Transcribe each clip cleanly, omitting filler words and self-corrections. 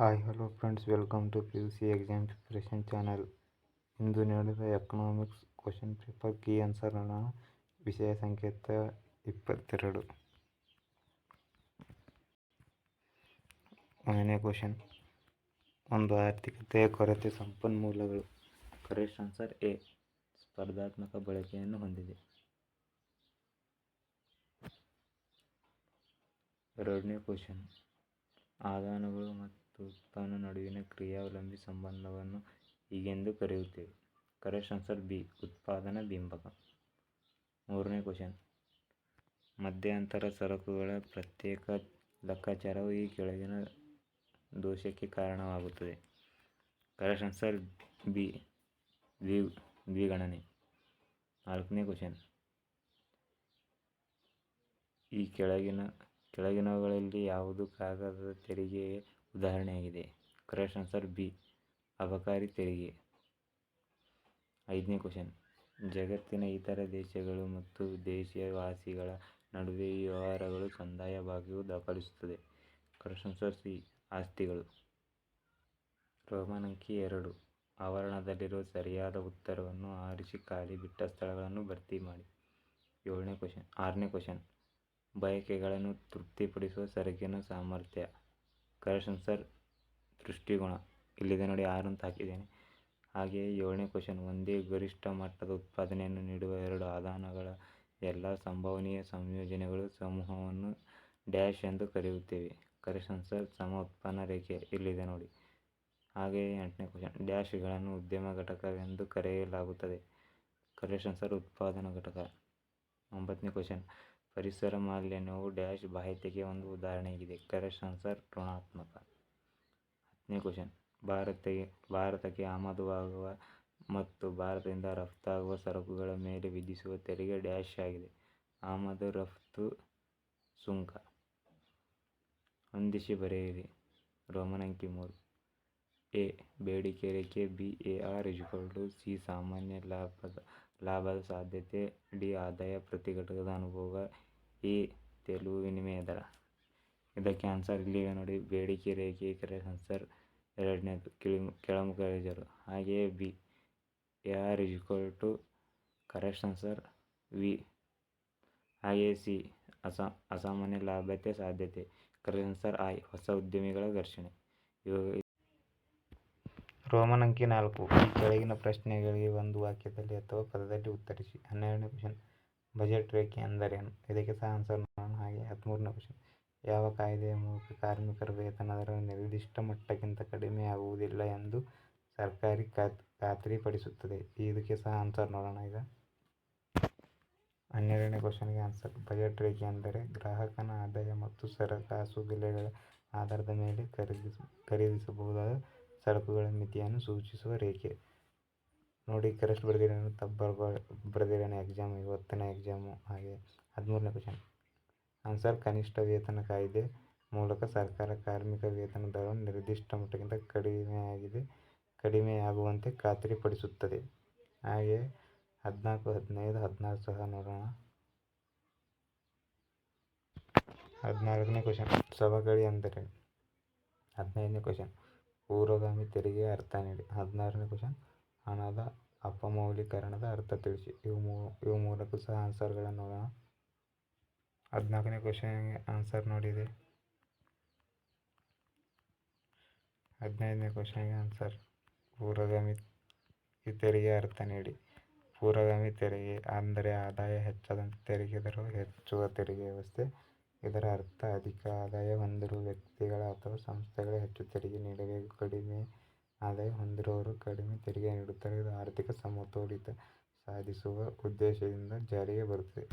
Hi hello friends, welcome to PUC exam preparation channel. ಇಂದು ನಡೆದ economics question paper key answer ನೋಡೋಣ. ವಿಷಯ ಸಂಕೇತ 22. ಒಂದನೇ ಕ್ವಶನ್, ಒಂದು ಆರ್ಥಿಕತೆಯ ಕೊರತೆ ಸಂಪನ್ಮೂಲಗಳು. ಕರೆಕ್ಟ್ ಆನ್ಸರ್ ಎ, ಸ್ಪರ್ಧಾತ್ಮಕ ಬಳಕೆಯನ್ನು ಹೊಂದಿದೆ. ಎರಡನೇ ಕ್ವಶನ್, ಆದಾನಗಳು ಮತ್ತು ಉತ್ಪನ್ನ ನಡುವಿನ ಕ್ರಿಯಾವಲಂಬಿ ಸಂಬಂಧವನ್ನು ಹೀಗೆಂದು ಕರೆಯುತ್ತೇವೆ. ಕರೆಕ್ಟ್ ಆನ್ಸರ್ ಬಿ, ಉತ್ಪಾದನಾ ಬಿಂಬಕ. ಮೂರನೇ ಕ್ವಶನ್, ಮಧ್ಯಂತರ ಸರಕುಗಳ ಪ್ರತ್ಯೇಕ ಲೆಕ್ಕಾಚಾರವು ಈ ಕೆಳಗಿನ ದೋಷಕ್ಕೆ ಕಾರಣವಾಗುತ್ತದೆ. ಕರೆಕ್ಟ್ ಆನ್ಸರ್ ಬಿ, ದ್ವಿಗಣನೆ. ನಾಲ್ಕನೇ ಕ್ವಶನ್, ಈ ಕೆಳಗಿನವುಗಳಲ್ಲಿ ಯಾವುದು ಕಾಗದದ ತೆರಿಗೆಗೆ ಉದಾಹರಣೆಯಾಗಿದೆ. ಕರೆಕ್ಟ್ ಆನ್ಸರ್ ಬಿ, ಅಬಕಾರಿ ತೆರಿಗೆ. ಐದನೇ ಕ್ವಶನ್, ಜಗತ್ತಿನ ಇತರ ದೇಶಗಳು ಮತ್ತು ದೇಶವಾಸಿಗಳ ನಡುವೆ ಈ ವ್ಯವಹಾರಗಳು ಸಂದಾಯ ಭಾಗ್ಯವು ದಾಖಲಿಸುತ್ತದೆ. ಕರೆಕ್ಟ್ ಆನ್ಸರ್ ಸಿ, ಆಸ್ತಿಗಳು. ರೋಮನ್ ಅಂಕಿ 2, ಆವರಣದಲ್ಲಿರುವ ಸರಿಯಾದ ಉತ್ತರವನ್ನು ಆರಿಸಿ ಖಾಲಿ ಬಿಟ್ಟ ಸ್ಥಳಗಳನ್ನು ಭರ್ತಿ ಮಾಡಿ. ಆರನೇ ಕ್ವಶನ್, ಬಯಕೆಗಳನ್ನು ತೃಪ್ತಿಪಡಿಸುವ ಸರಕಿನ ಸಾಮರ್ಥ್ಯ. ಕರೆಕ್ಟ್ ಆನ್ಸರ್ ದೃಷ್ಟಿಗುಣ. ಇಲ್ಲಿದೆ ನೋಡಿ, 6 ಅಂತ ಹಾಕಿದ್ದೇನೆ. ಹಾಗೆಯೇ 7ನೇ ಕ್ವಶನ್, ಒಂದೇ ಗರಿಷ್ಠ ಮಟ್ಟದ ಉತ್ಪಾದನೆಯನ್ನು ನೀಡುವ ಎರಡು ಆದಾನಗಳ ಎಲ್ಲ ಸಂಭವನೀಯ ಸಂಯೋಜನೆಗಳ ಸಮೂಹವನ್ನು ಡ್ಯಾಶ್ ಎಂದು ಕರೆಯುತ್ತೇವೆ. ಕರೆಕ್ಟ್ ಆನ್ಸರ್ ಸಮ ಉತ್ಪನ್ನ ರೇಖೆ. ಇಲ್ಲಿದೆ ನೋಡಿ. ಹಾಗೆಯೇ 8ನೇ ಕ್ವಶನ್, ಡ್ಯಾಶ್ಗಳನ್ನು ಉದ್ಯಮ ಘಟಕವೆಂದು ಕರೆಯಲಾಗುತ್ತದೆ. ಕರೆಕ್ಟ್ ಆನ್ಸರ್ ಉತ್ಪಾದನಾ ಘಟಕ. 9ನೇ ಕ್ವಶನ್, ಪರಿಸರ ಮಾಲಿನ್ಯವು ಡ್ಯಾಶ್ ಬಾಹ್ಯತೆಗೆ ಒಂದು ಉದಾಹರಣೆಯಾಗಿದೆ. ಕರೆಕ್ಟ್ ಆನ್ಸರ್ ಋಣಾತ್ಮಕ. 10ನೇ ಕ್ವಶನ್, ಭಾರತಕ್ಕೆ ಆಮದಾಗುವ ಮತ್ತು ಭಾರತದಿಂದ ರಫ್ತಾಗುವ ಸರಕುಗಳ ಮೇಲೆ ವಿಧಿಸುವ ತೆರಿಗೆ ಡ್ಯಾಶ್ ಆಗಿದೆ. ಆಮದು ರಫ್ತು ಸುಂಕ. ಹೊಂದಿಸಿ ಬರೆಯಿರಿ. ರೋಮನ್ ಅಂಕಿ 3, ಎ ಬೇಡಿಕೆ ರೇಖೆ, ಬಿ AR = ಸಿ ಸಾಮಾನ್ಯ ಲಾಭದ ಸಾಧ್ಯತೆ, ಡಿ ಆದಾಯ ಪ್ರತಿ ಘಟಕದ ಅನುಭೋಗ, ಎ ತೆಲುವು ವಿನಿಮಯ ದರ. ಇದಕ್ಕೆ ಆನ್ಸರ್ ಇಲ್ಲಿವೆ ನೋಡಿ, ಬೇಡಿಕೆ ರೇಖೆ. ಕರೆಕ್ಟ್ ಆನ್ಸರ್ ಎರಡನೇದು, ಕೆಳಮುಖ ಇಳಿಜಾರು. ಹಾಗೆಯೇ B AR = correct answer V. ಹಾಗೆಯೇ ಸಿ ಅಸಾಮಾನ್ಯ ಲಾಭತೆ ಸಾಧ್ಯತೆ. ಕರೆಕ್ಟ್ ಆನ್ಸರ್ ಐ, ಹೊಸ ಉದ್ಯಮಿಗಳ ಘರ್ಷಣೆ. ರೋಮನ್ ಅಂಕಿ 4, ಈ ಕೆಳಗಿನ ಪ್ರಶ್ನೆಗಳಿಗೆ ಒಂದು ವಾಕ್ಯದಲ್ಲಿ ಅಥವಾ ಪದದಲ್ಲಿ ಉತ್ತರಿಸಿ. 12ನೇ ಕ್ವಶನ್, ಬಜೆಟ್ ರೇಖೆ ಎಂದರೇನು? ಇದಕ್ಕೆ ಸಹ ಆನ್ಸರ್ ನೋಡೋಣ. ಹಾಗೆ 13ನೇ ಕ್ವಶನ್, ಯಾವ ಕಾಯ್ದೆಯ ಮೂಲಕ ಕಾರ್ಮಿಕರ ವೇತನ ದರ ನಿರ್ದಿಷ್ಟ ಮಟ್ಟಕ್ಕಿಂತ ಕಡಿಮೆಯಾಗುವುದಿಲ್ಲ ಎಂದು ಸರ್ಕಾರ ಖಾತ್ರಿಪಡಿಸುತ್ತದೆ? ಇದಕ್ಕೆ ಸಹ ಆನ್ಸರ್ ನೋಡೋಣ ಈಗ. 12ನೇ ಕ್ವಶನ್ಗೆ ಆನ್ಸರ್, ಬಜೆಟ್ ರೇಖೆ ಎಂದರೆ ಗ್ರಾಹಕನ ಆದಾಯ ಮತ್ತು ಸರಕಾಸು ಬೆಲೆಗಳ ಆಧಾರದ ಮೇಲೆ ಖರೀದಿಸಬಹುದಾದ ಸರಕುಗಳ ಮಿತಿಯನ್ನು ಸೂಚಿಸುವ ರೇಖೆ. ನೋಡಿ, ಕರೆಕ್ಟ್ ಬರೆದಿರೋಣ, ತಪ್ಪು ಬರೆದಿರೋಣ ಎಕ್ಸಾಮ್, ಇವತ್ತಿನ ಎಕ್ಸಾಮು. ಹಾಗೆ 13ನೇ ಕ್ವಶನ್ ಆನ್ಸರ್, ಕನಿಷ್ಠ ವೇತನ ಕಾಯ್ದೆ ಮೂಲಕ ಸರ್ಕಾರ ಕಾರ್ಮಿಕ ವೇತನ ದರವನ್ನು ನಿರ್ದಿಷ್ಟ ಮಟ್ಟಕ್ಕಿಂತ ಕಡಿಮೆಯಾಗುವಂತೆ ಖಾತ್ರಿಪಡಿಸುತ್ತದೆ. ಹಾಗೆ 14, 15, 16 ಸಹ ನೋಡೋಣ. 14ನೇ ಕ್ವಶನ್, ಸವಕಳಿ ಎಂದರೇನು? 15ನೇ ಕ್ವಶನ್, ಪೂರ್ವಗಾಮಿ ತೆರಿಗೆಯ ಅರ್ಥ ನೀಡಿ. 16ನೇ ಕ್ವಶನ್, ಹಣದ ಅಪಮೌಲ್ಯೀಕರಣದ ಅರ್ಥ ತಿಳಿಸಿ. ಇವು ಮೂಲಕ ಸಹ ಆನ್ಸರ್ಗಳನ್ನು ನೋಡೋಣ. 14ನೇ ಕ್ವಶನ್ಗೆ ಆನ್ಸರ್ ನೋಡಿದೆ. 15ನೇ ಕ್ವಶನ್ಗೆ ಆನ್ಸರ್, ಪೂರ್ವಗಾಮಿ ತೆರಿಗೆಯ ಅರ್ಥ ನೀಡಿ. ಪೂರ್ವಗಾಮಿ ತೆರಿಗೆ ಅಂದರೆ ಆದಾಯ ಹೆಚ್ಚಾದಂತೆ ತೆರಿಗೆ ದರವು ಹೆಚ್ಚುವ ತೆರಿಗೆ ವ್ಯವಸ್ಥೆ. ಇದರ ಅರ್ಥ, ಅಧಿಕ ಆದಾಯ ಹೊಂದಿರುವ ವ್ಯಕ್ತಿಗಳ ಅಥವಾ ಸಂಸ್ಥೆಗಳು ಹೆಚ್ಚು ತೆರಿಗೆ ನೀಡಬೇಕು, ಕಡಿಮೆ ಆದಾಯ ಹೊಂದಿರುವವರು ಕಡಿಮೆ ತೆರಿಗೆ ನೀಡುತ್ತಾರೆ. ಇದು ಆರ್ಥಿಕ ಸಮತೋಲಿತ ಸಾಧಿಸುವ ಉದ್ದೇಶದಿಂದ ಜಾರಿಗೆ ಬರುತ್ತದೆ.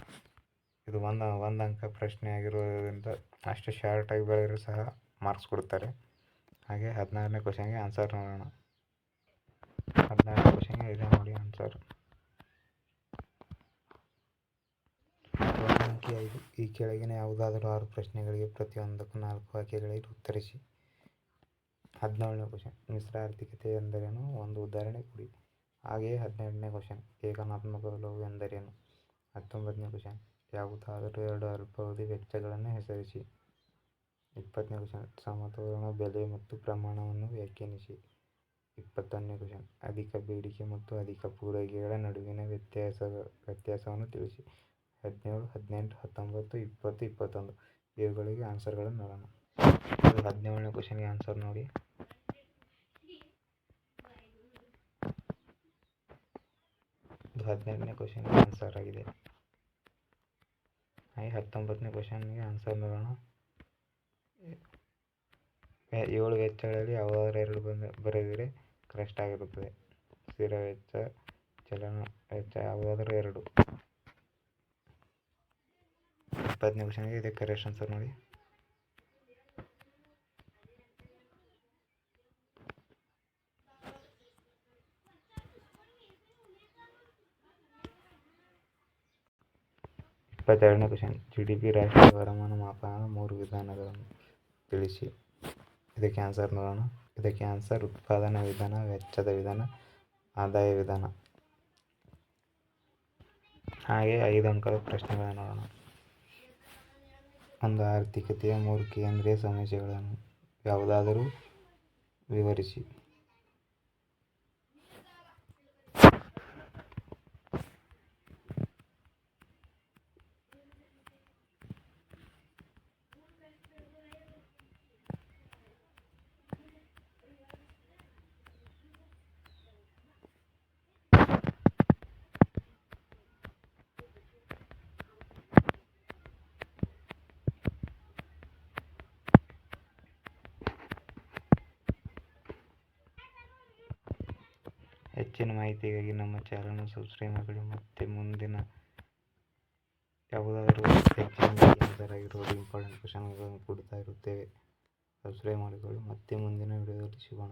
ಇದು ಒಂದು ಅಂಕ ಪ್ರಶ್ನೆ ಆಗಿರೋದ್ರಿಂದ ಅಷ್ಟು ಶಾರ್ಟ್ ಆಗಿ ಬರೆದರೂ ಸಹ ಮಾರ್ಕ್ಸ್ ಕೊಡ್ತಾರೆ. ಹಾಗೆ 16ನೇ ಕ್ವಶನ್ಗೆ ಆನ್ಸರ್ ನೋಡೋಣ. 16ನೇ ಕ್ವಶನ್ಗೆ ಇದೆ ನೋಡಿ ಆನ್ಸರ್. ರೋಮನ್ ಅಂಕಿ 5, ಈ ಕೆಳಗಿನ ಯಾವುದಾದರೂ 6 ಪ್ರಶ್ನೆಗಳಿಗೆ ಪ್ರತಿಯೊಂದಕ್ಕೂ 4 ವಾಕ್ಯಗಳಲ್ಲಿ ಉತ್ತರಿಸಿ. 17ನೇ ಕ್ವಶನ್, ಮಿಶ್ರ ಆರ್ಥಿಕತೆ ಎಂದರೇನು? ಒಂದು ಉದಾಹರಣೆ ಕೊಡಿ. ಹಾಗೆಯೇ 18ನೇ ಕ್ವಶನ್, ಏಕನಾತ್ಮಕ ವಲಯವು ಎಂದರೇನು? 19ನೇ ಕ್ವಶನ್, ಯಾವುದಾದರೂ 2 ಅಲ್ಪಾವಧಿ ವೆಚ್ಚಗಳನ್ನು ಹೆಸರಿಸಿ. 20ನೇ ಕ್ವಶನ್ ಸಮತೋಲನ ಬೆಲೆ ಮತ್ತು ಪ್ರಮಾಣವನ್ನು ವ್ಯಾಖ್ಯಾನಿಸಿ. 21ನೇ ಕ್ವಶನ್ ಅಧಿಕ ಬೇಡಿಕೆ ಮತ್ತು ಅಧಿಕ ಪೂರೈಕೆಗಳ ನಡುವಿನ ವ್ಯತ್ಯಾಸವನ್ನು ತಿಳಿಸಿ. 17, 18, 19, 20, 21 ಇವುಗಳಿಗೆ ಆನ್ಸರ್ಗಳನ್ನು ನೋಡೋಣ. 17ನೇ ಕ್ವಶನ್ಗೆ ಆನ್ಸರ್ ನೋಡಿ. ಇದು 18ನೇ ಕ್ವಶನ್ಗೆ ಆನ್ಸರ್ ಆಗಿದೆ. 19ನೇ ಕ್ವಶನ್ಗೆ ಆನ್ಸರ್ ನೋಡೋಣ. 7 ವೆಚ್ಚಗಳಲ್ಲಿ ಯಾವುದಾದರೂ ಎರಡು ಬರೆದಿದ್ರೆ ಕರೆಕ್ಟ್ ಆಗಿರುತ್ತದೆ. ಸ್ಥಿರ ವೆಚ್ಚ, ಚಲನ ವೆಚ್ಚ ಯಾವುದಾದರೂ ಎರಡು. 20ನೇ ಕ್ವಶನ್ಗೆ ಇದಕ್ಕೆ ಕರೆಕ್ಟ್ ಆನ್ಸರ್ ನೋಡಿ. ಇಪ್ಪತ್ತೆರಡನೇ ಕ್ವಶನ್ GDP ರಾಷ್ಟ್ರೀಯ ವರಮಾನ ಮಾಪನದ 3 ವಿಧಾನಗಳನ್ನು ತಿಳಿಸಿ. ಇದಕ್ಕೆ ಆನ್ಸರ್ ನೋಡೋಣ. ಇದಕ್ಕೆ ಆನ್ಸರ್ ಉತ್ಪಾದನಾ ವಿಧಾನ, ವೆಚ್ಚದ ವಿಧಾನ, ಆದಾಯ ವಿಧಾನ. ಹಾಗೆ 5 ಅಂಕದ ಪ್ರಶ್ನೆಗಳನ್ನು ನೋಡೋಣ. ಒಂದು ಆರ್ಥಿಕತೆಯ 3 ಕೇಂದ್ರೀಯ ಸಮಸ್ಯೆಗಳನ್ನು ಯಾವುದಾದರೂ ವಿವರಿಸಿ. ಹೆಚ್ಚಿನ ಮಾಹಿತಿಗಾಗಿ ನಮ್ಮ ಚಾನಲ್ನ ಸಬ್ಸ್ಕ್ರೈಬ್ ಮಾಡಿ. ಮತ್ತೆ ಮುಂದಿನ ಯಾವುದಾದರೂ ಹೆಚ್ಚಿನ ಆನ್ಸರ್ ಆಗಿರ್ಬೋದು, ಇಂಪಾರ್ಟೆಂಟ್ ಕ್ವಶನ್ಗಳನ್ನು ಕೊಡ್ತಾ ಇರುತ್ತೇವೆ. ಸಬ್ಸ್ಕ್ರೈಬ್ ಮಾಡಿಕೊಳ್ಳಿ. ಮತ್ತೆ ಮುಂದಿನ ವಿಡಿಯೋದಲ್ಲಿ ಸಿಗೋಣ.